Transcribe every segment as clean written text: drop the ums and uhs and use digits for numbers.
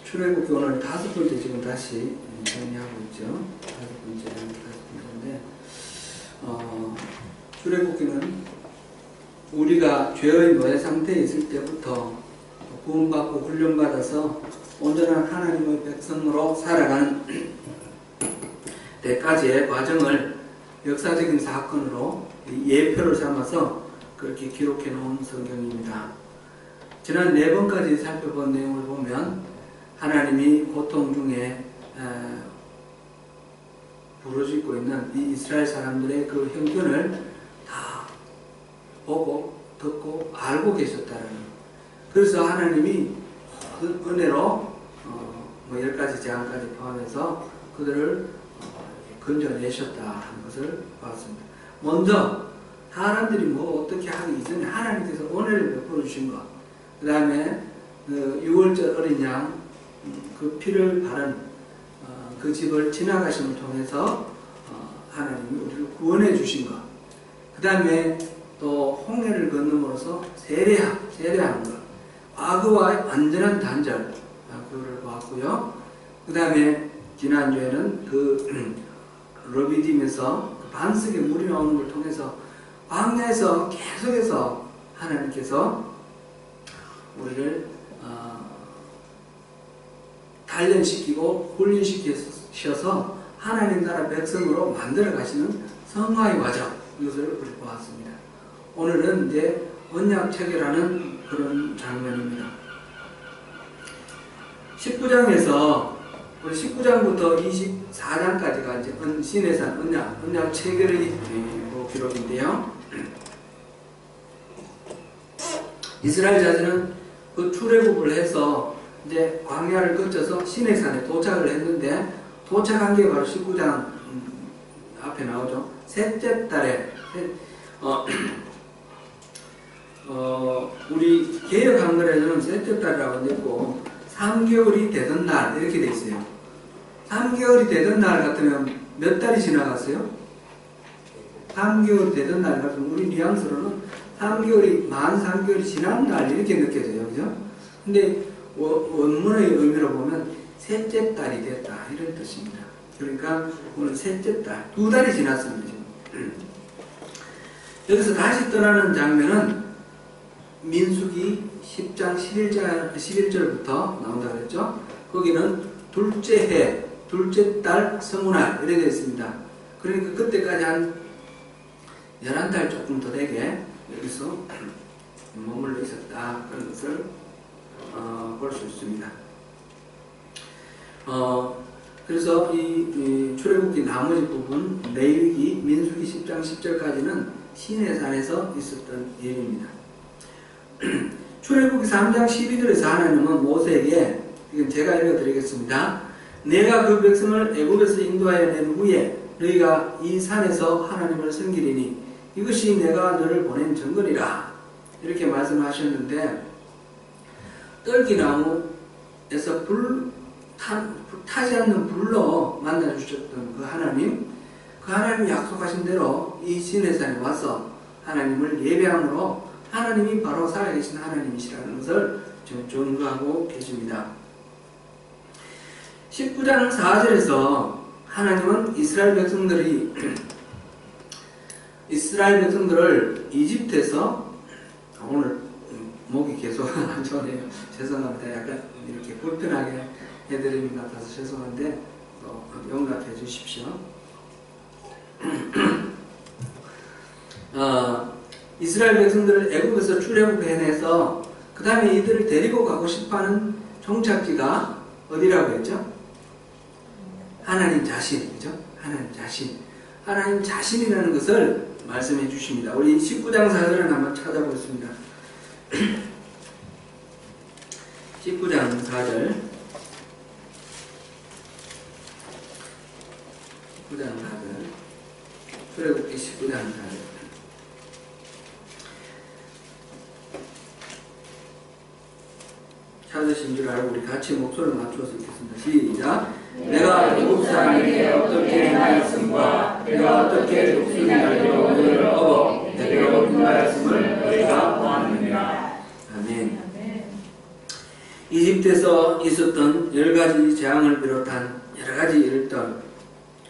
출애굽기 오늘 5번째 지금 다시 정리하고 있죠. 5번째인데, 출애굽기는 우리가 죄의 노예 상태에 있을 때부터 구원받고 훈련받아서 온전한 하나님의 백성으로 살아가는 때까지의 과정을 역사적인 사건으로 예표를 삼아서 그렇게 기록해 놓은 성경입니다. 지난 4번까지 살펴본 내용을 보면 하나님이 고통 중에 부르짖고 있는 이 이스라엘 사람들의 그 형편을 다 보고 듣고 알고 계셨다는, 그래서 하나님이 모든 은혜로 10가지 재앙까지 포함해서 그들을 건져내셨다 하는 것을 봤습니다. 먼저 사람들이 뭐 어떻게 하기 이전에 하나님께서 은혜를 베풀어 주신 것, 그 다음에 유월절 어린 양 그 피를 바른 그 집을 지나가심을 통해서 하나님이 우리를 구원해 주신 것, 그 다음에 또 홍해를 건너므로써 세례하는 것, 과거와의 완전한 단절, 그거를 보았고요. 그 다음에 지난주에는 그 러비딤에서 반석에 물이 나오는 걸 통해서 광야에서 계속해서 하나님께서 우리를 단련시키고 훈련시키셔서 하나님 나라 백성으로 만들어 가시는 성화의 과정, 이것을 우리 보았습니다. 오늘은 이제 언약 체결하는 그런 장면입니다. 19장에서 우리 19장부터 24장까지가 이제 시내산 언약 체결의 기록인데요. 이스라엘 자손은 그 출애굽을 해서 이제 광야를 거쳐서 시내산에 도착을 했는데, 도착한 게 바로 19장 앞에 나오죠. 셋째 달에 우리 개역 한글에는 셋째 달이라고 되고 3개월이 되던 날 이렇게 돼 있어요. 3개월이 되던 날 같으면 몇 달이 지나갔어요? 3개월이 되던 날 같으면 우리 뉘앙스로는 3개월이 만 3개월이 지난 날 이렇게 느껴져요. 그죠? 근데 원문의 의미로 보면 셋째 달이 됐다 이런 뜻입니다. 그러니까 오늘 셋째 달, 2달이 지났습니다. 지금. 여기서 다시 떠나는 장면은 민수기 10장 11절부터 나온다고 했죠. 거기는 둘째 해, 둘째 달 성운할 이렇게 되어 있습니다. 그러니까 그때까지 한 11달 조금 더 되게 여기서 머물러 있었다, 그런 것을 볼 수 있습니다. 그래서 이 출애굽기 나머지 부분, 레위기, 민수기 10장 10절까지는 시내산에서 있었던 일입니다. 출애굽기 3장 12절에서 하나님은 모세에게, 이건 제가 읽어드리겠습니다. 내가 그 백성을 애굽에서 인도하여 낸 후에 너희가 이 산에서 하나님을 섬기리니 이것이 내가 너를 보낸 증거리라, 이렇게 말씀하셨는데, 떨기나무에서 타지 않는 불로 만나주셨던 그 하나님 약속하신 대로 이 시내산에 와서 하나님을 예배함으로 하나님이 바로 살아계신 하나님이시라는 것을 증거하고 계십니다. 19장 4절에서 하나님은 이스라엘 백성들을 이집트에서, 오늘 목이 계속 안 좋네요. 죄송합니다. 약간 이렇게 불편하게 해드리는 것 같아서 죄송한데 용납해 주십시오. 이스라엘 백성들을 애굽에서 출애굽해내서 그 다음에 이들을 데리고 가고 싶어하는 종착지가 어디라고 했죠? 하나님 자신, 그죠? 하나님 자신이라는 것을 말씀해 주십니다. 우리 19장 4절을 한번 찾아보겠습니다. 19장 4절. 19장 4절. 출애굽기 19장 4절. 찾으신 줄 알고 우리 같이 목소리를 맞추어서 읽겠습니다. 시작. 내가 애굽 사람에게 어떻게 행하였음과 내가 어떻게 독수리 날개로 너희를 업어 내게로 인하였음을 너희가 보았느니라. 아멘. 이집트에서 있었던 10가지 재앙을 비롯한 여러가지 일들,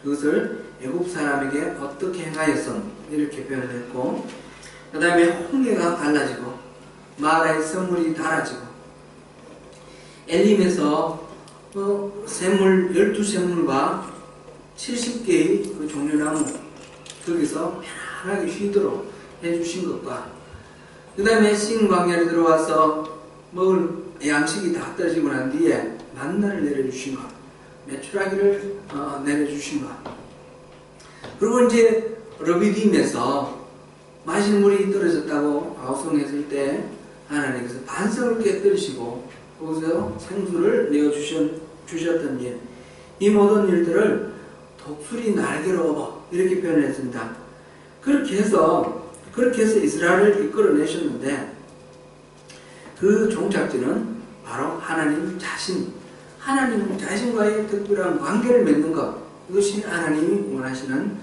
그것을 애굽 사람에게 어떻게 행하였음 이렇게 표현을 했고, 그 다음에 홍해가 갈라지고 마라의 선물이 달아지고 엘림에서 샘물 12샘물과 70개의 그 종려나무 거기서 편안하게 쉬도록 해주신 것과, 그 다음에 신 광야에 들어와서 먹을 양식이 다 떨어지고 난 뒤에 만나를 내려주신 것, 메추라기를 내려주신 것, 그리고 이제 르비딤에서 마실 물이 떨어졌다고 아우성했을 때 하나님께서 반석을 깨뜨리시고 거기서 생수를 내어주셨던 일, 이 모든 일들을 독수리 날개로 이렇게 표현했습니다. 그렇게 해서 이스라엘을 이끌어내셨는데, 그 종착지는 바로 하나님 자신과의 특별한 관계를 맺는 것, 이것이 하나님이 원하시는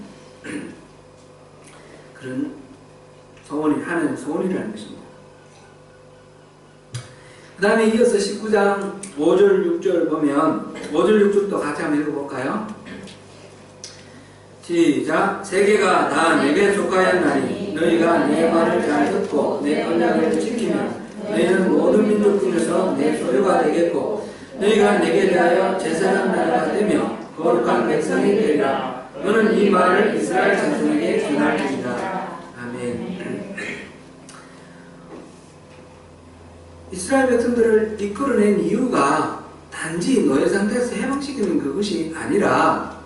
그런 소원이, 하나님의 소원이라는 것입니다. 그 다음에 이어서 19장 5절 6절 보면, 5절 6절도 같이 한번 읽어볼까요? 시작. 세계가 다 내게 속하였나니 너희가 내 말을 잘 듣고 내 언약을 지키면 너희는 모든 민족 중에서 내 소유가 되겠고 너희가 내게 대하여 제사장 나라가 되며 거룩한 백성이 되리라. 너는 이 말을 이스라엘 자손에게 전할지니라. 아멘. 이스라엘 백성들을 이끌어낸 이유가 단지 노예 상태에서 해방시키는 그것이 아니라,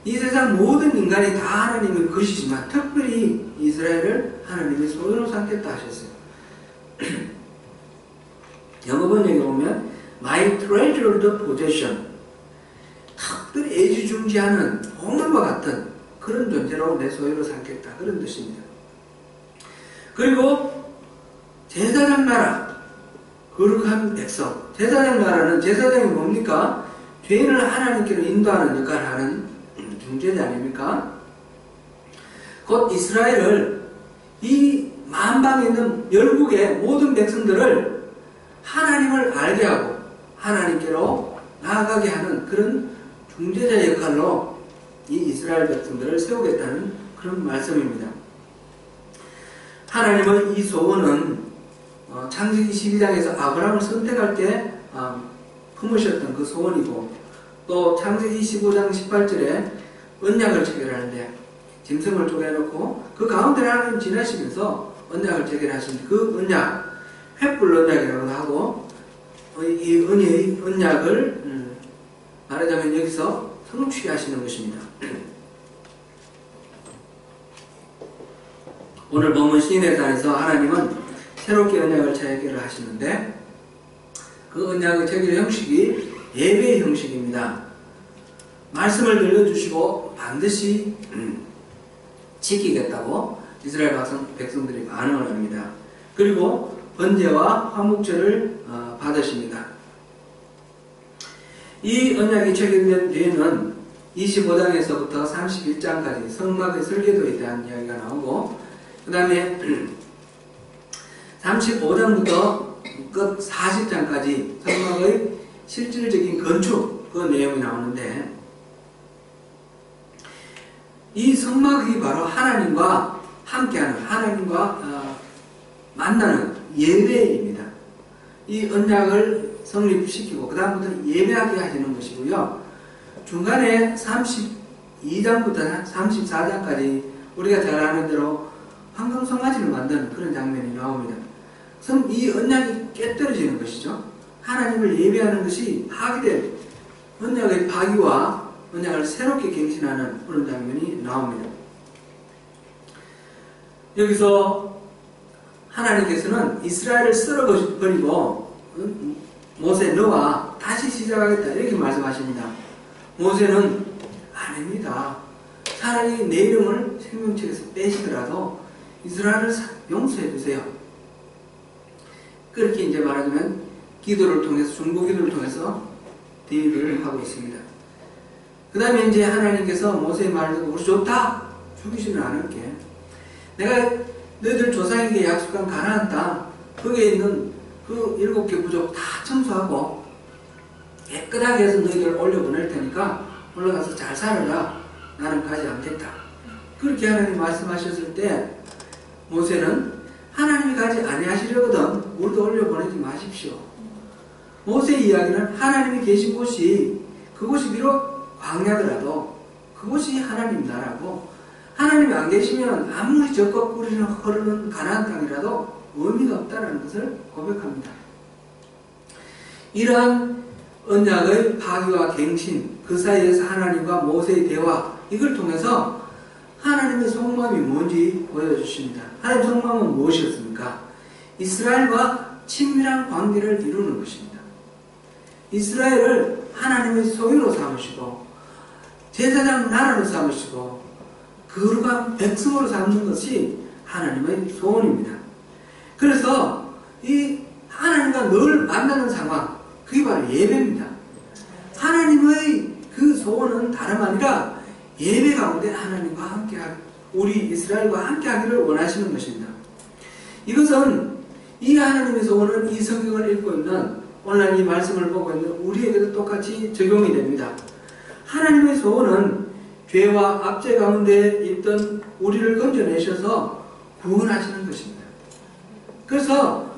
이 세상 모든 인간이 다 하나님의 것이지만 특별히 이스라엘을 하나님의 소유로 삼겠다 하셨어요. 영어 번역에 보면 My treasured possession, 특별히 애지중지하는 보물과 같은 그런 존재로 내 소유로 삼겠다, 그런 뜻입니다. 그리고 제사장 나라, 거룩한 백성. 제사장 나라는, 제사장이 뭡니까? 죄인을 하나님께로 인도하는 역할을 하는 중재자 아닙니까? 곧 이스라엘을, 이 만방에 있는 열국의 모든 백성들을 하나님을 알게 하고 하나님께로 나아가게 하는 그런 중재자 역할로 이 이스라엘 백성들을 세우겠다는 그런 말씀입니다. 하나님의 이 소원은 창세기 12장에서 아브라함을 선택할 때 품으셨던 그 소원이고, 또 창세기 15장 18절에 언약을 체결하는데 짐승을 쪼개놓고 그 가운데 하나님 지나시면서 언약을 체결하신 그 언약, 횃불 언약이라고 하고, 이 은혜의 언약을 말하자면 여기서 성취하시는 것입니다. 오늘 본문 시인의 산에서 하나님은 새롭게 언약을 체결을 하시는데, 그 언약의 체결 형식이 예배의 형식입니다. 말씀을 들려주시고 반드시 지키겠다고 이스라엘 백성들이 반응을 합니다. 그리고 번제와 화목제를 받으십니다. 이 언약이 체결된 뒤에는 25장에서부터 31장까지 성막의 설계도에 대한 이야기가 나오고, 그 다음에 35장부터 끝 40장까지 성막의 실질적인 건축, 그 내용이 나오는데, 이 성막이 바로 하나님과 함께하는, 하나님과 만나는 예배입니다. 이 언약을 성립시키고 그 다음부터 예배하게 하시는 것이고요. 중간에 32장부터 34장까지 우리가 잘 아는 대로 황금송아지를 만드는 그런 장면이 나옵니다. 이 언약이 깨뜨려지는 것이죠. 하나님을 예배하는 것이 파기된, 언약의 파기와 언약을 새롭게 갱신하는 그런 장면이 나옵니다. 여기서 하나님께서는 이스라엘을 쓸어버리고 모세, 너와 다시 시작하겠다, 이렇게 말씀하십니다. 모세는 아닙니다. 차라리 내 이름을 생명책에서 빼시더라도 이스라엘을 용서해 주세요. 그렇게 이제 말하자면 기도를 통해서, 중보 기도를 통해서 대의를 하고 있습니다. 그 다음에 이제 하나님께서 모세의 말을 듣고, 우리 좋다, 죽이지는 않을게. 내가 너희들 조상에게 약속한 가나안 땅, 거기에 있는 그 7개 부족 다 청소하고 깨끗하게 해서 너희들 올려보낼 테니까 올라가서 잘 살아라. 나는 가지 않겠다. 그렇게 하나님 말씀하셨을 때 모세는 하나님이 가지 아니하시려거든 우리도 올려보내지 마십시오. 모세의 이야기는 하나님이 계신 곳이 그곳이 비록 광야더라도 그곳이 하나님 나라고 하나님이 안 계시면 아무리 적과 꿀이 흐르는 가나안 땅이라도 의미가 없다는 것을 고백합니다. 이러한 언약의 파기와 갱신, 그 사이에서 하나님과 모세의 대화, 이걸 통해서 하나님의 속마음이 뭔지 보여주십니다. 하나님의 속마음은 무엇이었습니까? 이스라엘과 친밀한 관계를 이루는 것입니다. 이스라엘을 하나님의 소유로 삼으시고 제사장 나라로 삼으시고 거룩한 백성으로 삼는 것이 하나님의 소원입니다. 그래서 이 하나님과 늘 만나는 상황, 그게 바로 예배입니다. 하나님의 그 소원은 다름 아니라 예배 가운데 하나님과 함께하기, 우리 이스라엘과 함께하기를 원하시는 것입니다. 이것은 이 하나님의 소원은 이 성경을 읽고 있는 오늘 이 말씀을 보고 있는 우리에게도 똑같이 적용이 됩니다. 하나님의 소원은 죄와 압제 가운데 있던 우리를 건져내셔서 구원하시는 것입니다. 그래서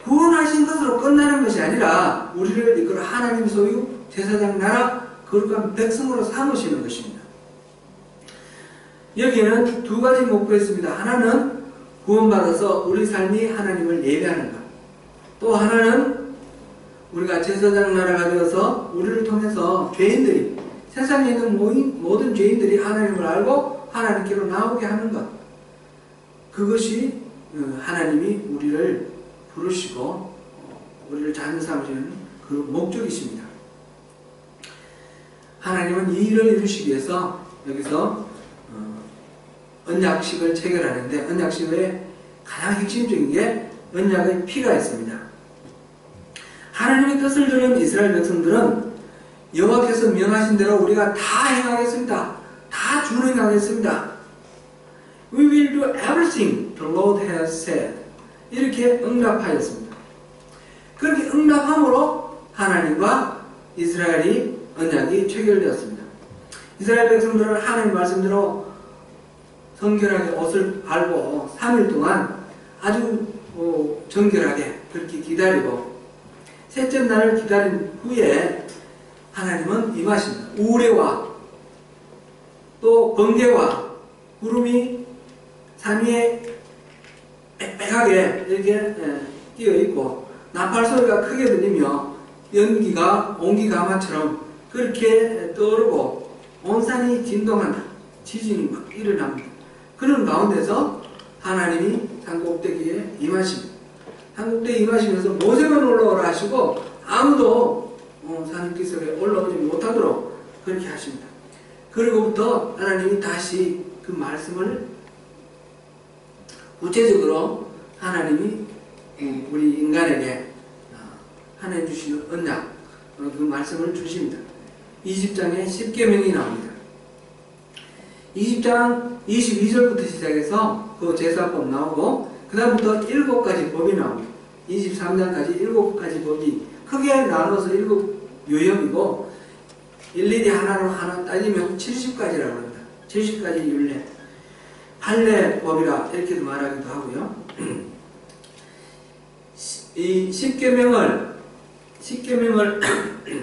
구원하신 것으로 끝나는 것이 아니라 우리를 이끌어 하나님 소유, 제사장 나라, 거룩한 백성으로 삼으시는 것입니다. 여기에는 두 가지 목표가 있습니다. 하나는 구원받아서 우리 삶이 하나님을 예배하는 것. 또 하나는 우리가 제사장 나라가 되어서 우리를 통해서 죄인들이, 세상에 있는 모든 죄인들이 하나님을 알고 하나님께로 나오게 하는 것. 그것이 하나님이 우리를 부르시고 우리를 자녀 삼으시는 그 목적이십니다. 하나님은 이 일을 이루시기 위해서 여기서 언약식을 체결하는데 언약식의 가장 핵심적인 게 언약의 피가 있습니다. 하나님의 뜻을 들은 이스라엘 백성들은 여호와께서 명하신 대로 우리가 다 행하겠습니다. 다 준행하겠습니다. We will do everything the Lord has said. 이렇게 응답하였습니다. 그렇게 응답함으로 하나님과 이스라엘이 언약이 체결되었습니다. 이스라엘 백성들은 하나님 말씀대로 성결하게 옷을 갈고 3일 동안 아주 정결하게 그렇게 기다리고 셋째 날을 기다린 후에 하나님은 임하십니다. 우레와 또 번개와 구름이 산 위에 빽빽하게 이렇게 띄어 있고 나팔 소리가 크게 들리며 연기가 온기가마처럼 그렇게 떠오르고 온 산이 진동한다. 지진이 막 일어납니다. 그런 가운데서 하나님이 산꼭대기에 임하십니다. 산꼭대기에 임하시면서 모세만 올라오라 하시고 아무도 산기슭에 올라오지 못하도록 그렇게 하십니다. 그리고부터 하나님이 다시 그 말씀을 구체적으로 하나님이 우리 인간에게 하나님 주시는 언약 그 말씀을 주십니다. 20장에 10계명이 나옵니다. 20장 22절부터 시작해서 그 제사법 나오고 그 다음부터 7가지 법이 나옵니다. 23장까지 7가지 법이 크게 나눠서 7유형이고 일일이 하나로 하나 따지면 70가지라고 합니다. 70가지 율례, 할례법이라 이렇게도 말하기도 하고요. 이 10계명을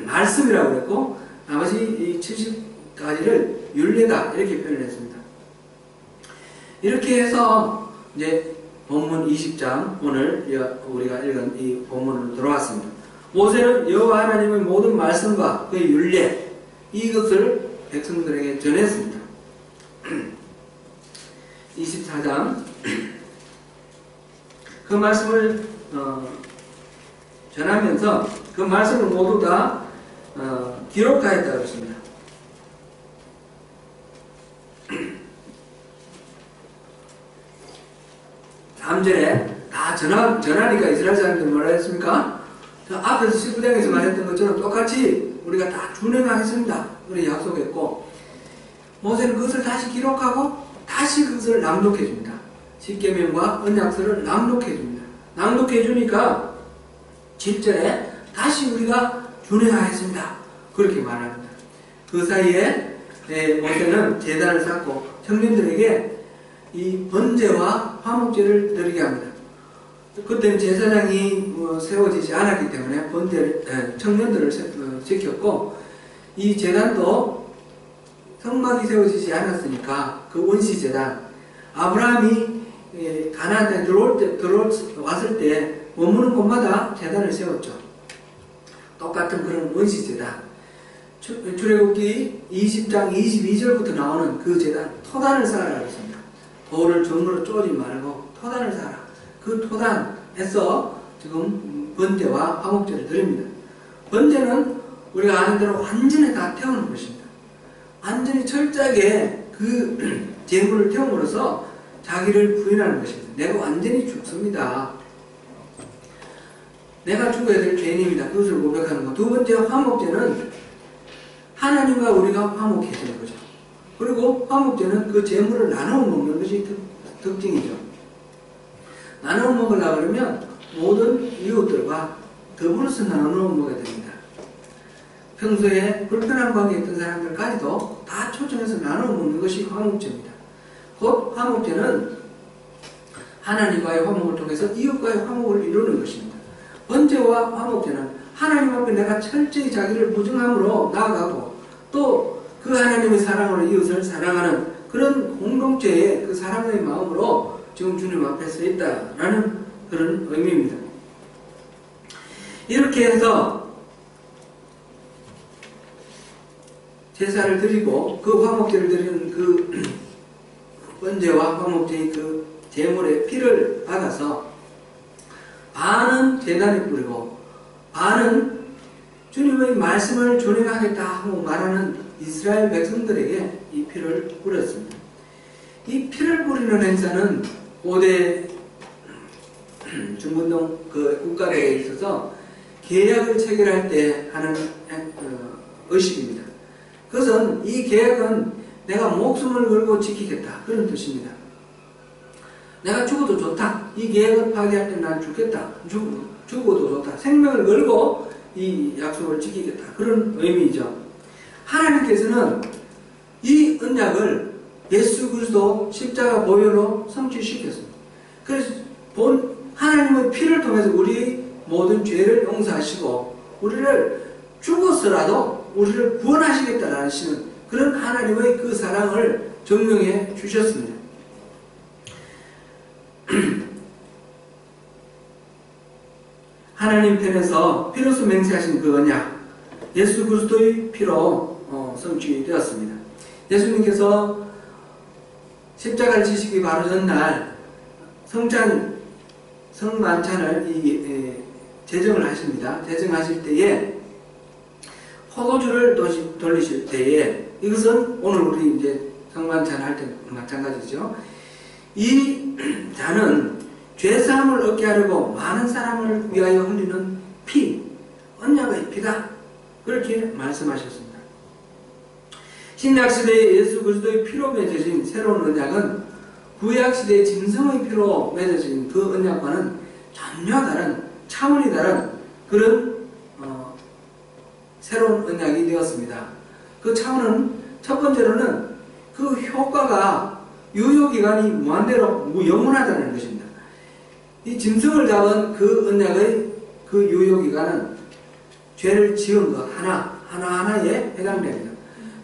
말씀이라고 그랬고 나머지 이 70가지를 율례다 이렇게 표현했습니다. 이렇게 해서 이제 본문 20장 오늘 우리가 읽은 이 본문으로 들어왔습니다. 모세는 여호와 하나님의 모든 말씀과 그 율례 이것을 백성들에게 전했습니다. 24장 그 말씀을 전하면서 그 말씀을 모두 다 기록하였다고 했습니다. 3절에 다 전하니까 이스라엘 사람들이 뭐라 했습니까? 앞에서 19장에서 말했던 것처럼 똑같이 우리가 다 준행하겠습니다. 우리 약속했고 모세는 그것을 다시 기록하고 다시 그것을 낭독해 줍니다. 십계명과 언약서를 낭독해 줍니다. 낭독해 주니까 7절에 다시 우리가 준행하였습니다. 그렇게 말합니다. 그 사이에 모세는 제단을 쌓고 청년들에게 이 번제와 화목제를 드리게 합니다. 그때는 제사장이 세워지지 않았기 때문에 청년들을 지켰고, 이 제단도 성막이 세워지지 않았으니까 그 원시제단, 아브라함이 가나안에 왔을 때 머무는 곳마다 제단을 세웠죠. 똑같은 그런 원시제단. 출애굽기 20장 22절부터 나오는 그 제단, 토단을 쌓으라고 했습니다. 돌을 전으로 쪼지 말고 토단을 쌓아라. 그 토단에서 지금 번제와 화목제를 드립니다. 번제는 우리가 아는 대로 완전히 다 태우는 것입니다. 완전히 철저하게 그 제물을 태움으로써 자기를 부인하는 것입니다. 내가 완전히 죽습니다. 내가 죽어야 될 죄인입니다. 그것을 고백하는 것. 두 번째, 화목제는 하나님과 우리가 화목해지는 거죠. 그리고 화목제는 그 제물을 나누어 먹는 것이 특징이죠. 나누어 먹으려고 그러면 모든 이웃들과 더불어서 나누어 먹어야 됩니다. 평소에 불편한 관계에 있던 사람들까지도 다 초청해서 나누어 먹는 것이 화목제입니다. 곧 화목제는 하나님과의 화목을 통해서 이웃과의 화목을 이루는 것입니다. 번제와 화목제는 하나님 앞에 내가 철저히 자기를 부정함으로 나아가고 또 그 하나님의 사랑으로 이웃을 사랑하는 그런 공동체의 그 사랑의 마음으로 지금 주님 앞에 서 있다라는 그런 의미입니다. 이렇게 해서 제사를 드리고 그 화목제를 드리는 그 번제와 화목제의 그 제물의 피를 받아서 반은 제단에 뿌리고 반은 주님의 말씀을 준행하겠다 하고 말하는 이스라엘 백성들에게 이 피를 뿌렸습니다. 이 피를 뿌리는 행사는 고대 중근동 그 국가들에 있어서 계약을 체결할 때 하는 의식입니다. 그것은 이 계약은 내가 목숨을 걸고 지키겠다 그런 뜻입니다. 내가 죽어도 좋다. 이 계약을 파기할 때 난 죽겠다. 죽어도 좋다. 생명을 걸고 이 약속을 지키겠다. 그런 의미이죠. 하나님께서는 이 언약을 예수 그리스도 십자가 보혈로 성취시켰습니다. 그래서 하나님의 피를 통해서 우리 모든 죄를 용서하시고 우리를 죽어서라도 우리를 구원하시겠다라는 그런 하나님의 그 사랑을 증명해 주셨습니다. 하나님 편에서 피로써 맹세하신 그 언약, 예수 그리스도의 피로 성취되었습니다. 예수님께서 십자가를 지시기 바로 전날 성만찬을 제정을 하십니다. 제정하실 때에 포도주를 돌리실 때에 이것은 오늘 우리 이제 성만찬 할 때 마찬가지죠. 이 잔은 죄사함을 얻게 하려고 많은 사람을 위하여 흘리는 피, 언약의 피다. 그렇게 말씀하셨습니다. 신약시대에 예수 그리스도의 피로 맺어진 새로운 언약은 구약시대의 짐승의 피로 맺어진 그 언약과는 전혀 다른, 차원이 다른 그런 새로운 언약이 되었습니다. 그 차원은 첫 번째로는 그 효과가 유효기간이 무한대로 영원하다는 것입니다. 이 짐승을 잡은 그 언약의 그 유효기간은 죄를 지은 것 하나하나에 해당됩니다.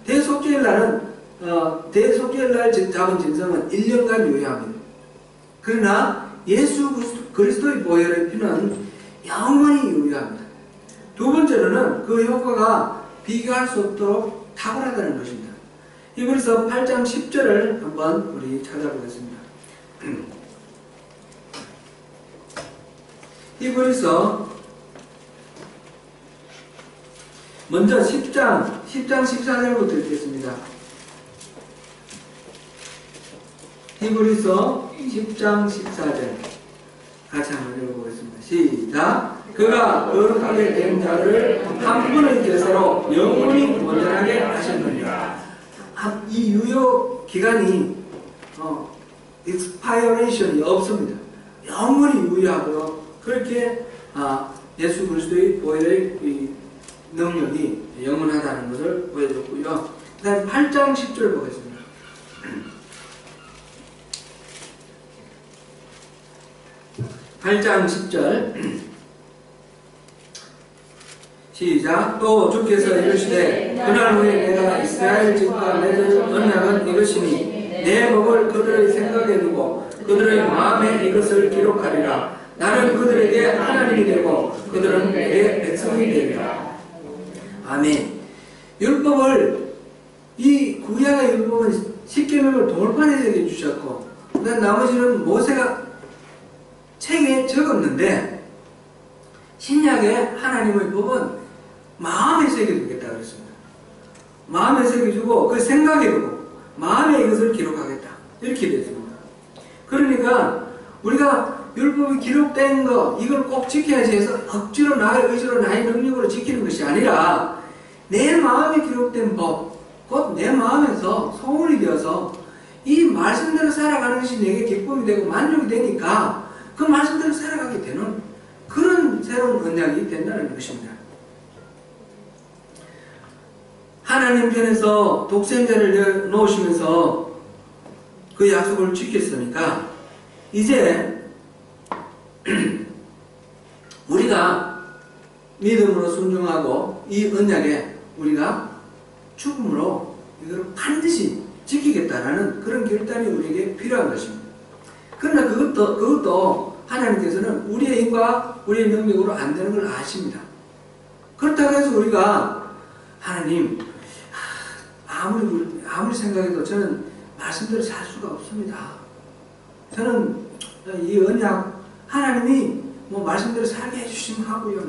대속죄일날은 대속죄일날 잡은 짐승은 1년간 유효합니다. 그러나 예수 그리스도의 보혈의 피는 영원히 유효합니다. 두 번째로는 그 효과가 비교할 수 없도록 탁월하다는 것입니다. 히브리서 8장 10절을 한번 우리 찾아보겠습니다. 히브리서 먼저 10장 14절부터 읽겠습니다. 히브리서 10장 14절 같이 한번 읽어보겠습니다. 시작! 그가 거룩하게 된 자를 한 분의 제사로 영원히 온전하게 하셨느니라. 이 유효 기간이 expiration 없습니다. 영원히 유효하고 그렇게 예수 그리스도의 보혈의 이 능력이 영원하다는 것을 보여줬고요. 그 다음에 8장 10절 보겠습니다. 8장 10절 시작. 또 주께서 이르시되 그날 후에 내가 이스라엘 집과 맺을 언약은 이것이니 내 법을 그들의 생각에 두고 그들의 마음에 이것을 기록하리라. 나는 그들에게 하나님이 되고 그들은 내 백성이 되리라. 아멘. 율법을 이 구약의 율법은 십계명을 돌판에 새겨 주셨고 그다음 나머지는 모세가 책에 적었는데 신약의 하나님의 법은 마음에 새겨두겠다 그랬습니다. 마음에 새겨주고 그 생각에 두고 마음에 이것을 기록하겠다 이렇게 됐습니다. 그러니까 우리가 율법이 기록된 거 이걸 꼭 지켜야지 해서 억지로 나의 의지로 나의 능력으로 지키는 것이 아니라 내 마음에 기록된 법 곧 내 마음에서 소원이 되어서 이 말씀대로 살아가는 것이 내게 기쁨이 되고 만족이 되니까 그 말씀대로 살아가게 되는 그런 새로운 언약이 된다는 것입니다. 하나님 편에서 독생자를 놓으시면서 그 약속을 지켰으니까 이제 우리가 믿음으로 순종하고 이 언약에 우리가 죽음으로 이걸 반드시 지키겠다라는 그런 결단이 우리에게 필요한 것입니다. 그러나 그것도 하나님께서는 우리의 힘과 우리의 능력으로 안 되는 걸 아십니다. 그렇다고 해서 우리가 하나님 아무리 생각해도 저는 말씀대로 살 수가 없습니다. 저는 이 언약 하나님이 뭐 말씀대로 살게 해주시면 하고요.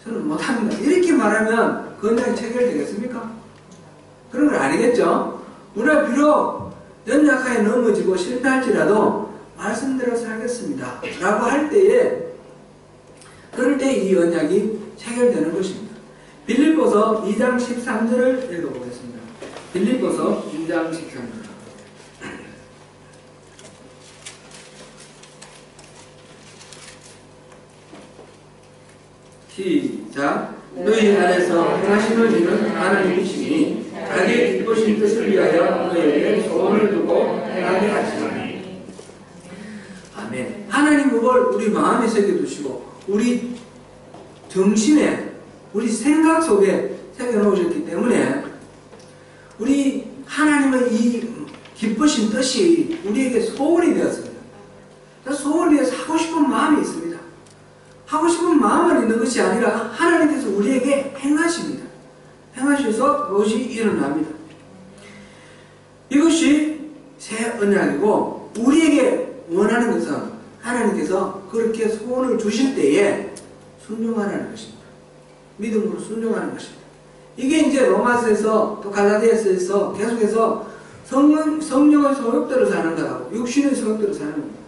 저는 못합니다. 이렇게 말하면 그 언약이 체결되겠습니까? 그런 건 아니겠죠. 우리가 비록 연약하게 넘어지고 실패할지라도 말씀대로 살겠습니다 라고 할 때에 그럴 때 이 언약이 체결되는 것입니다. 빌립보서 2장 13절을 읽어보겠습니다. 빌립보서 2장 13절 시작. 너희 안에서 행하시는 일은 하나님이시니 자기 기쁘신 뜻을 위하여 너희에게 소원을 두고 행하게 하시나니. 아멘. 하나님 법을 우리 마음에 새겨두시고 우리 정신에 우리 생각 속에 새겨놓으셨기 때문에 우리 하나님의 이 기쁘신 뜻이 우리에게 소원이 되었습니다. 소원을 위해서 하고 싶은 마음이 있습니다. 하고 싶은 마음만 있는 것이 아니라 하나님께서 우리에게 행하십니다. 행하셔서 그것이 일어납니다. 이것이 새 언약이고 우리에게 원하는 것은 하나님께서 그렇게 소원을 주실 때에 순종하라는 것입니다. 믿음으로 순종하는 것입니다. 이게 이제 로마서에서 또 갈라디아서에서 계속해서 성령의 소욕대로 사는 거라고 육신의 소욕대로 사는 겁니다.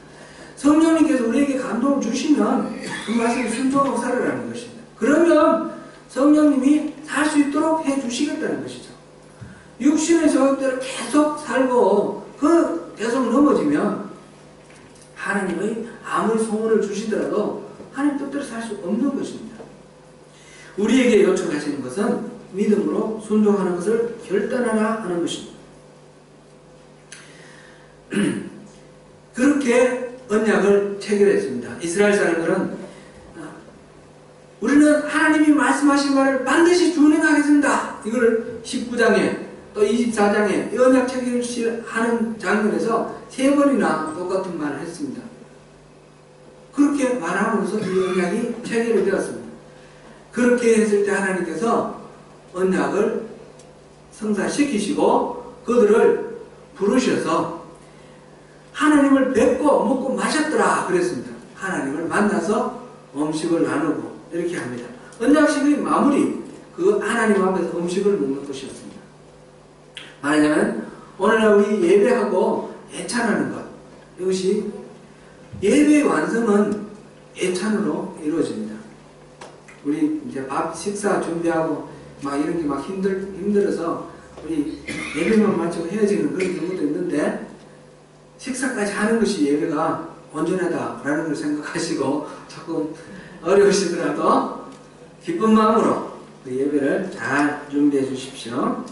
성령님께서 우리에게 감동을 주시면 그 말씀을 순종하고 살아라는 것입니다. 그러면 성령님이 살 수 있도록 해주시겠다는 것이죠. 육신의 소욕대로 계속 살고 계속 넘어지면 하나님의 아무리 소원을 주시더라도 하나님 뜻대로 살 수 없는 것입니다. 우리에게 요청하시는 것은 믿음으로 순종하는 것을 결단하라 하는 것입니다. 그렇게 언약을 체결했습니다. 이스라엘 사람들은 우리는 하나님이 말씀하신 말을 반드시 준행하겠습니다. 이걸 19장에 또 24장에 언약 체결하는 장면에서 3번이나 똑같은 말을 했습니다. 그렇게 말함으로써 이 언약이 체결이 되었습니다. 그렇게 했을 때 하나님께서 언약을 성사시키시고 그들을 부르셔서 하나님을 뵙고 먹고 마셨더라 그랬습니다. 하나님을 만나서 음식을 나누고 이렇게 합니다. 언약식의 마무리 그 하나님 앞에서 음식을 먹는 것이었습니다. 말하자면 오늘날 우리 예배하고 애찬하는 것 이것이 예배의 완성은 애찬으로 이루어집니다. 우리 이제 밥 식사 준비하고 막 이런 게 막 힘들어서 우리 예배만 마치고 헤어지는 그런 경우도 있는데 식사까지 하는 것이 예배가 온전하다라는 걸 생각하시고 조금 어려우시더라도 기쁜 마음으로 그 예배를 잘 준비해 주십시오.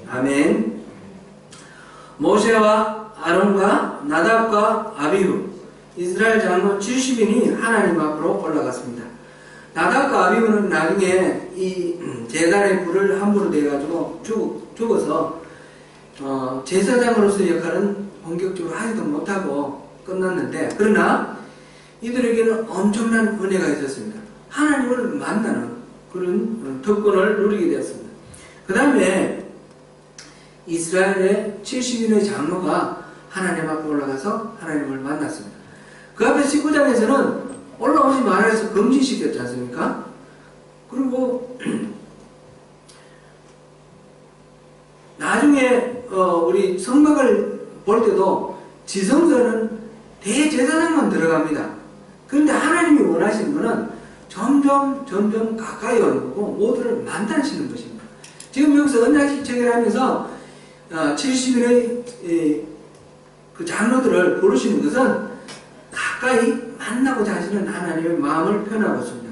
아멘. 모세와 아론과 나답과 아비후 이스라엘 장로 70인이 하나님 앞으로 올라갔습니다. 나답과 아비후는 나중에 이 제단의 불을 함부로 대가지고 죽어서 제사장으로서의 역할은 본격적으로 하지도 못하고 끝났는데, 그러나 이들에게는 엄청난 은혜가 있었습니다. 하나님을 만나는 그런 특권을 누리게 되었습니다. 그 다음에 이스라엘의 70인의 장로가 하나님 앞에 올라가서 하나님을 만났습니다. 그 앞에 19장에서는 올라오지 말아 해서 금지시켰지 않습니까? 그리고 나중에 우리 성막을 볼 때도 지성소는 대제사장만 들어갑니다. 그런데 하나님이 원하시는 것은 점점 가까이 오는 거고 모두를 만나시는 것입니다. 지금 여기서 언약식 체결하면서 70인의 그 장로들을 부르시는 것은 가까이 만나고자 하시는 하나님의 마음을 표현하고 있습니다.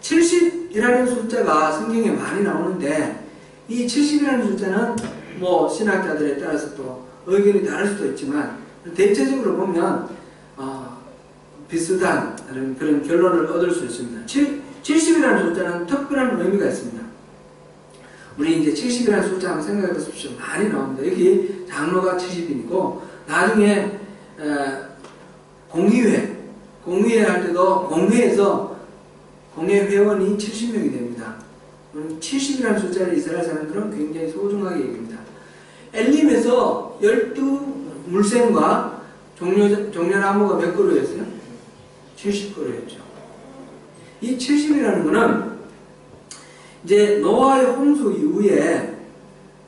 70이라는 숫자가 성경에 많이 나오는데, 이 70이라는 숫자는 뭐 신학자들에 따라서 또 의견이 다를 수도 있지만 대체적으로 보면 비슷한 그런 결론을 얻을 수 있습니다. 70이라는 숫자는 특별한 의미가 있습니다. 우리 이제 70이라는 숫자 한번 생각해 보십시오. 많이 나옵니다. 여기 장로가 70인이고, 나중에 공의회 할 때도 공회에서 공회 회원이 70명이 됩니다. 70이라는 숫자를 이스라엘 사람들은 굉장히 소중하게 여깁니다. 엘림에서 12물샘과 종려나무가 몇 그루였어요? 70그루였죠. 이 70이라는 것은 이제 노아의 홍수 이후에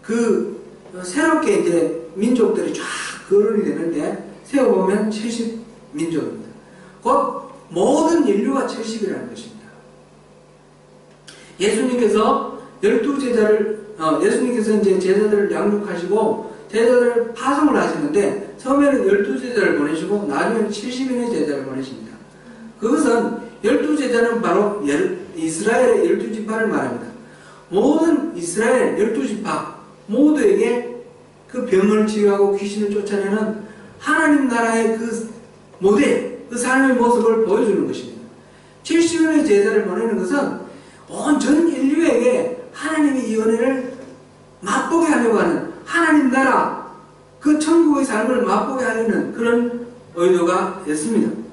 그 새롭게 이제 민족들이 쫙 거론이 되는데, 세어보면 70민족입니다. 곧 모든 인류가 70이라는 것입니다. 예수님께서 12제자를 예수님께서 이제 제자들을 양육하시고 제자들을 파송을 하시는데, 처음에는 12제자를 보내시고 나중에는 70인의 제자를 보내십니다. 그것은 12제자는 바로 이스라엘의 12지파를 말합니다. 모든 이스라엘 12지파 모두에게 그 병을 치유하고 귀신을 쫓아내는 하나님 나라의 그 모델, 그 삶의 모습을 보여주는 것입니다. 70인의 제자를 보내는 것은 온 전 인류에게 하나님의 이 은혜를 맛보게 하려고 하는, 하나님 나라 그 천국의 삶을 맛보게 하려는 그런 의도가 있습니다.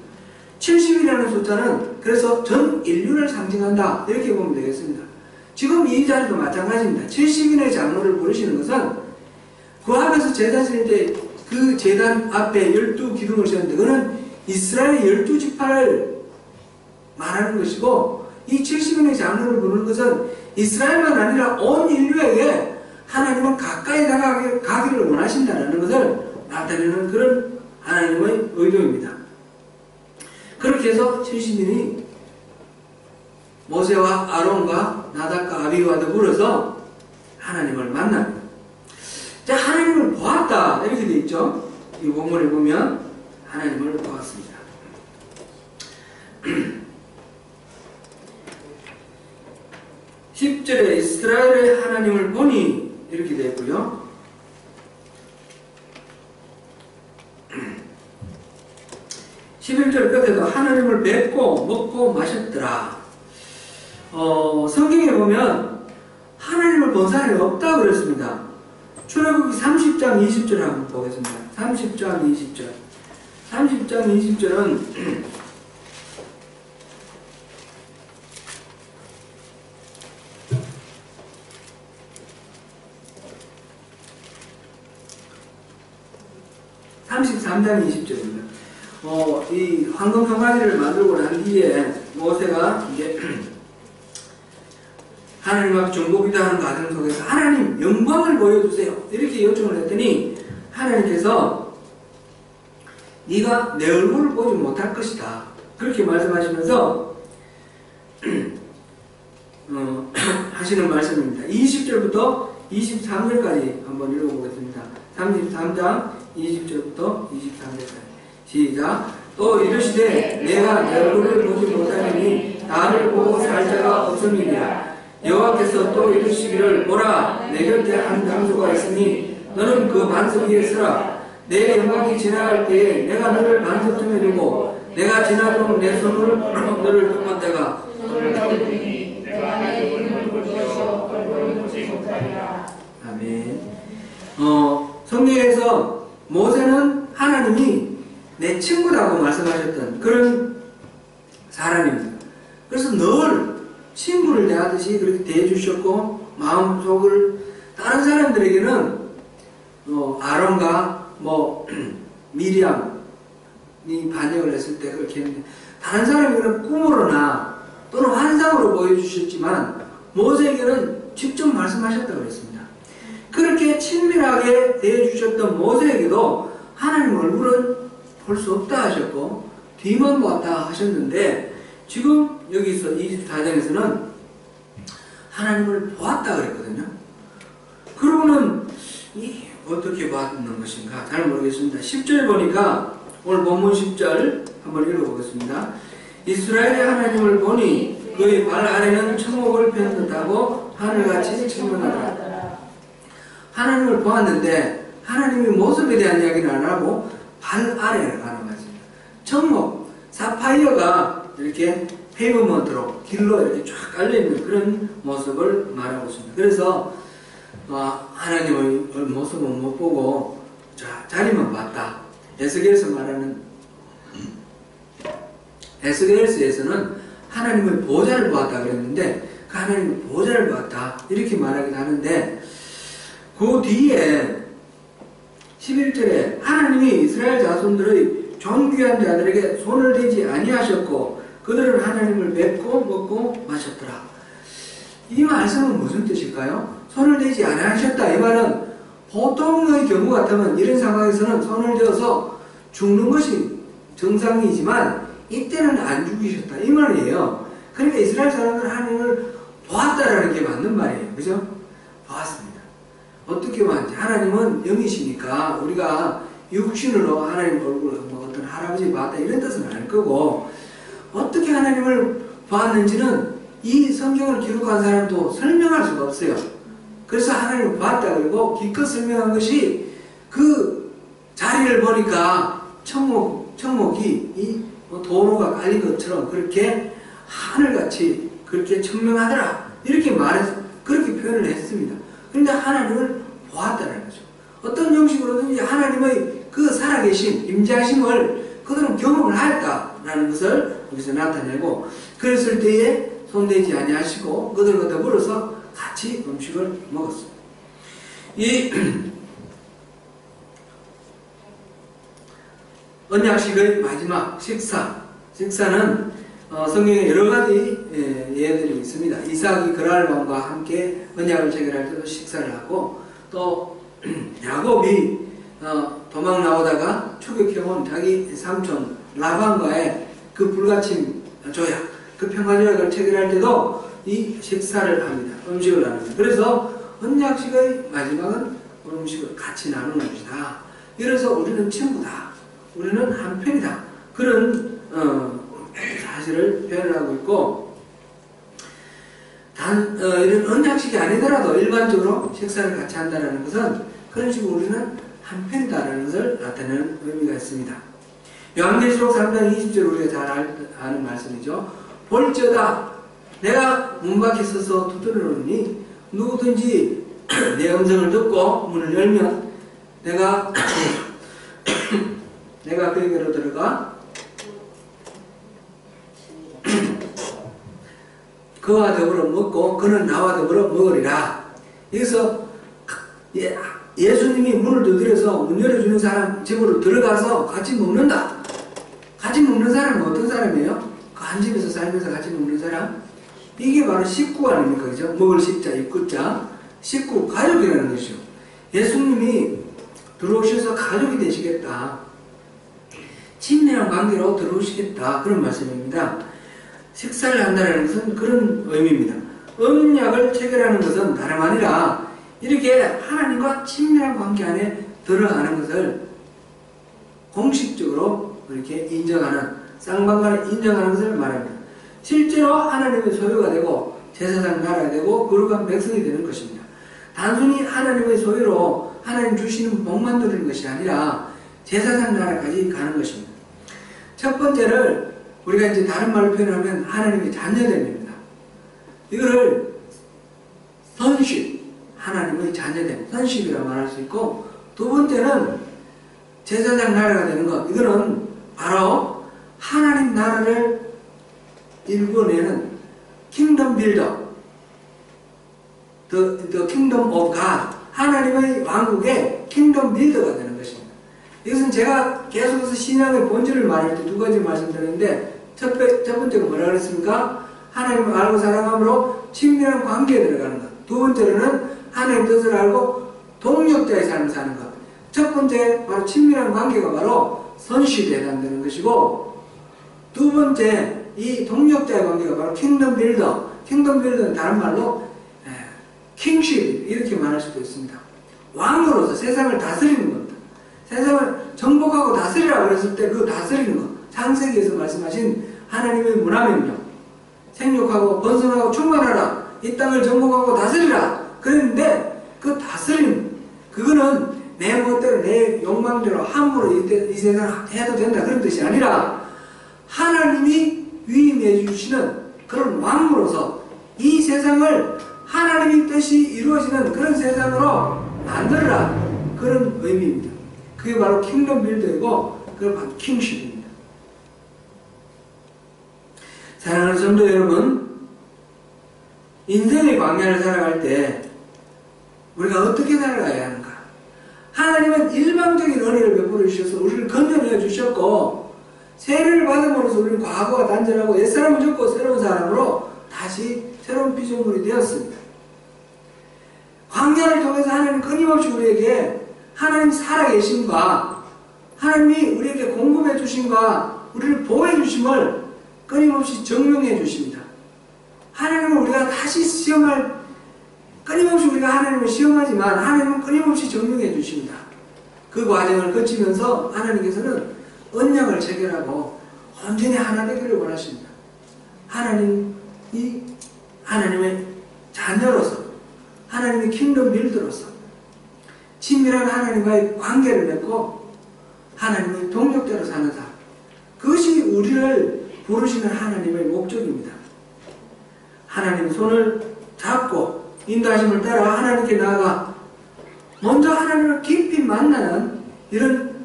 70이라는 숫자는 그래서 전 인류를 상징한다, 이렇게 보면 되겠습니다. 지금 이 자리도 마찬가지입니다. 70인의 장로를 부르시는 것은 그 앞에서 제단 지낼 때 그 제단 앞에 12기둥을 세웠는데, 그거는 이스라엘 12지파를 말하는 것이고, 이 70인의 장로를 부르는 것은 이스라엘만 아니라 온 인류에게 하나님은 가까이 다가가기를 원하신다는 것을 나타내는 그런 하나님의 의도입니다. 그렇게 해서 70인이 모세와 아론과 나답과 아비후와 더불어서 하나님을 만납니다. 자, 하나님을 보았다, 이렇게 되어 있죠. 이 본문을 보면 하나님을 보았습니다. 10절에 이스라엘의 하나님을 보니, 이렇게 되어 있고요. 11절 끝에도 하나님을 뵙고 먹고 마셨더라. 성경에 보면 하나님을 본 사람이 없다고 그랬습니다. 출애굽기 30장 20절 한번 보겠습니다. 30장 20절. 30장 20절은 33장 20절입니다. 이 황금 송아지를 만들고 난 뒤에 모세가 이제 하나님 앞 정복기도하는 과정 속에서 하나님 영광을 보여주세요, 이렇게 요청을 했더니 하나님께서 네가 내 얼굴을 보지 못할 것이다, 그렇게 말씀하시면서 하시는 말씀입니다. 20절부터 23절까지 한번 읽어보겠습니다. 33장 20절부터 23절까지 시작. 또 이르시되 내가 내 얼굴을 보지 못하리니 나를 보고 살 자가 없음이니라. 여호와께서 또 이르시기를 보라 내 곁에 한 장소가 있으니 너는 그 반석 위에 서라. 내 영광이 지나갈 때에 내가 너를 반석쯤에 두고 내가 지나도록 내 손으로 너를 덮었다가 아멘. 성경에서 모세는 하나님이 내 친구라고 말씀하셨던 그런 사람입니다. 그래서 늘 친구를 대하듯이 그렇게 대해주셨고 마음속을 다른 사람들에게는 아론과 미리암이 반역을 했을 때 그렇게 했는데 다른 사람에게는 꿈으로나 또는 환상으로 보여주셨지만 모세에게는 직접 말씀하셨다고 그랬습니다. 그렇게 친밀하게 대해주셨던 모세에게도 하나님 얼굴은 볼 수 없다 하셨고 뒤만 보았다 하셨는데 지금 여기서 24장에서는 하나님을 보았다 그랬거든요. 그러고는 어떻게 봤는 것인가 잘 모르겠습니다. 10절 보니까 오늘 본문 10절 한번 읽어보겠습니다. 이스라엘의 하나님을 보니 그의 발 아래는 청옥을 폈다고 하늘같이 청명하더라. 하나님을 보았는데 하나님의 모습에 대한 이야기는 안 하고 발 아래를 가는 것입니다. 청목, 사파이어가 이렇게 페이버먼트로 길로 이렇게 쫙 깔려있는 그런 모습을 말하고 있습니다. 그래서 하나님의 모습은 못 보고 자리만 봤다. 에스겔서에서는 하나님의 보좌를 보았다 그랬는데 그 하나님의 보좌를 보았다 이렇게 말하기도 하는데 그 뒤에 11절에 하나님이 이스라엘 자손들의 존귀한 자들에게 손을 대지 아니하셨고 그들은 하나님을 뵙고 먹고 마셨더라. 이 말씀은 무슨 뜻일까요? 손을 대지 아니하셨다. 이 말은 보통의 경우 같으면 이런 상황에서는 손을 대어서 죽는 것이 정상이지만 이때는 안 죽이셨다. 이 말이에요. 그러니까 이스라엘 사람들은 하나님을 보았다라는 게 맞는 말이에요. 그죠? 보았습니다. 어떻게 보았는지 하나님은 영이시니까 우리가 육신으로 하나님 얼굴을 어떤 할아버지 봤다 이런 뜻은 아닐 거고 어떻게 하나님을 보았는지는 이 성경을 기록한 사람도 설명할 수가 없어요. 그래서 하나님을 봤다 그리고 기껏 설명한 것이 그 자리를 보니까 청목이 이 도로가 깔린 것처럼 그렇게 하늘같이 그렇게 청명하더라 이렇게 말해서 그렇게 표현을 했습니다. 그런데 하나님을 보았다는 거죠. 어떤 형식으로든지 하나님의 그 살아계신 임재하심을 그들은 경험을 하였다라는 것을 여기서 나타내고 그랬을 때에 손대지 아니하시고 그들과 더불어서 같이 음식을 먹었습니다. 이 언약식의 마지막 식사는 성경에 여러 가지 예들이 있습니다. 이삭이 그랄 왕과 함께 언약을 체결할 때도 식사를 하고 또 야곱이 도망 나오다가 추격해온 자기 삼촌 라반과의 그 불가침 조약, 그 평화 조약을 체결할 때도 이 식사를 합니다. 음식을 나눕니다. 그래서 언약식의 마지막은 음식을 같이 나누는 것이다. 이래서 우리는 친구다. 우리는 한편이다. 그런 사실을 표현하고 있고 이런 언약식이 아니더라도 일반적으로 식사를 같이 한다는 것은 그런 식으로 우리는 한편이다라는 것을 나타내는 의미가 있습니다. 요한계시록 3장 20절 우리가 잘 아는 말씀이죠. 볼지어다 내가 문 밖에 서서 두드려놓으니 누구든지 내 음성을 듣고 문을 열면 내가 그에게로 들어가 그와 더불어 먹고 그는 나와 더불어 먹으리라. 여기서 예수님이 문을 두드려서 문 열어주는 사람 집으로 들어가서 같이 먹는다. 같이 먹는 사람은 어떤 사람이에요? 그 한 집에서 살면서 같이 먹는 사람? 이게 바로 식구 아닙니까? 그죠? 먹을 식자, 입구자, 식구, 가족이라는 것이죠. 예수님이 들어오셔서 가족이 되시겠다. 친밀한 관계로 들어오시겠다. 그런 말씀입니다. 식사를 한다는 것은 그런 의미입니다. 언약을 체결하는 것은 다름 아니라 이렇게 하나님과 친밀한 관계 안에 들어가는 것을 공식적으로 이렇게 인정하는 쌍방간에 인정하는 것을 말합니다. 실제로 하나님의 소유가 되고 제사장 나라가 되고 거룩한 백성이 되는 것입니다. 단순히 하나님의 소유로 하나님 주시는 복만 누리는 것이 아니라 제사장 나라까지 가는 것입니다. 첫 번째를 우리가 이제 다른 말로 표현하면 하나님의 자녀됨입니다. 이거를 선십, 하나님의 자녀됨, 선십이라고 말할 수 있고, 두 번째는 제사장 나라가 되는 것. 이거는 바로 하나님 나라를 일궈내는 킹덤 빌더, the kingdom of God, 하나님의 왕국의 킹덤 빌더가 되는 것입니다. 이것은 제가 계속해서 신앙의 본질을 말할 때 두 가지 말씀드렸는데, 첫 번째가 뭐라 그랬습니까? 하나님을 알고 사랑함으로 친밀한 관계에 들어가는 것. 두 번째로는 하나님의 뜻을 알고 동력자의 삶을 사는 것. 첫 번째 바로 친밀한 관계가 바로 선십에 해당되는 것이고, 두 번째 이 동력자의 관계가 바로 킹덤 빌더. 킹덤 빌더는 다른 말로 킹십 이렇게 말할 수도 있습니다. 왕으로서 세상을 다스리는 겁니다. 세상을 정복하고 다스리라고 그랬을 때 그 다스리는 것. 창세기에서 말씀하신 하나님의 문화명령, 생육하고 번성하고 충만하라, 이 땅을 정복하고 다스리라 그랬는데, 그 다스림, 그거는 내 멋대로 내 욕망대로 함부로 이 세상을 해도 된다 그런 뜻이 아니라, 하나님이 위임해 주시는 그런 왕으로서 이 세상을 하나님의 뜻이 이루어지는 그런 세상으로 만들어라, 그런 의미입니다. 그게 바로 킹덤 빌더이고, 그게 바로 킹십입니다. 사랑하는 성도 여러분, 인생의 광야를 살아갈 때 우리가 어떻게 살아가야 하는가? 하나님은 일방적인 은혜를 베풀어 주셔서 우리를 건져내 주셨고, 세례를 받음으로써 우리는 과거가 단절하고 옛사람을 접고 새로운 사람으로 다시 새로운 피조물이 되었습니다. 광야를 통해서 하나님은 끊임없이 우리에게 하나님 살아계심과 하나님이 우리에게 공급해 주심과 우리를 보호해 주심을 끊임없이 증명해 주십니다. 하나님은 우리가 다시 끊임없이 우리가 하나님을 시험하지만 하나님은 끊임없이 증명해 주십니다. 그 과정을 거치면서 하나님께서는 언약을 체결하고 온전히 하나 되기를 원하십니다. 하나님이 하나님의 자녀로서, 하나님의 킹덤 빌더로서 친밀한 하나님과의 관계를 맺고 하나님의 동력자로 사는 삶, 그것이 우리를 부르시는 하나님의 목적입니다. 하나님의 손을 잡고 인도하심을 따라 하나님께 나아가 먼저 하나님을 깊이 만나는 이런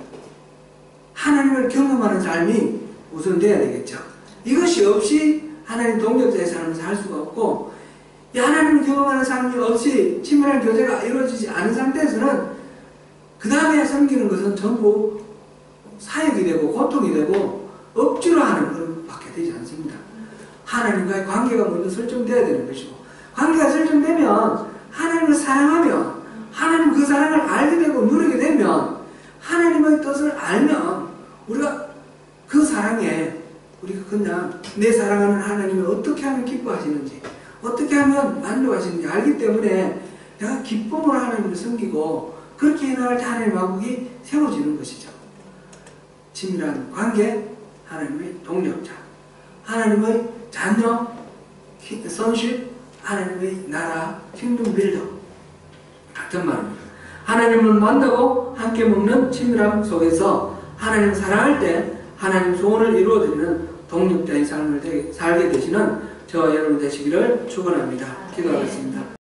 하나님을 경험하는 삶이 우선돼야 되겠죠. 이것이 없이 하나님 동력자의 삶을 살 수가 없고, 이 하나님을 경험하는 삶이 없이 친밀한 교제가 이루어지지 않은 상태에서는 그 다음에 섬기는 것은 전부 사역이 되고 고통이 되고 억지로 하는 그런 밖에 되지 않습니다. 하나님과의 관계가 먼저 설정되어야 되는 것이고, 관계가 설정되면 하나님을 사랑하면, 하나님 그 사랑을 알게 되고 누리게 되면, 하나님의 뜻을 알면 우리가 그 사랑에 우리가 그냥 내 사랑하는 하나님을 어떻게 하면 기뻐하시는지, 어떻게 하면 만족하시는지 알기 때문에 내가 기쁨으로 하나님을 섬기고 그렇게 해나갈 때 하나님의 왕국이 세워지는 것이죠. 친밀한 관계, 하나님의 동력자, 하나님의 자녀, 선십, 하나님의 나라, 킹덤 빌더, 같은 말입니다. 하나님을 만나고 함께 먹는 친밀함 속에서 하나님을 사랑할 때 하나님 소원을 이루어드리는 동력자의 삶을 살게 되시는 저와 여러분 되시기를 축원합니다. 기도하겠습니다.